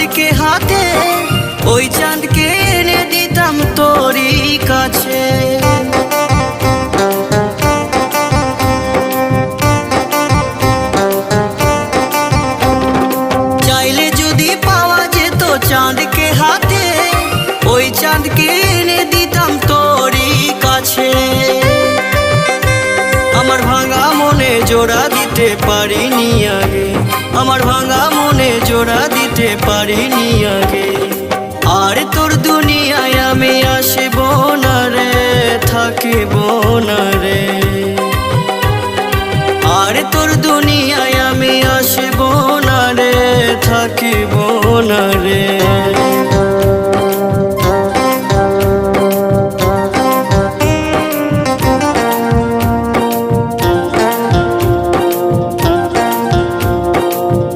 চাঁদকে হাতে, ওই চাঁদকে এনে দিতাম তোরই কাছে। চাইলে যদি পাওয়া যেত চাঁদকে হাতে, ওই চাঁদকে এনে দিতাম তোরই কাছে। আমার ভাঙা মনে জোড়া দিতে পারিনি আগে, আমার ভাঙা মনে জোড়া দিতে পারিনি আগে। আর তোর দুনিয়ায় আমি আসে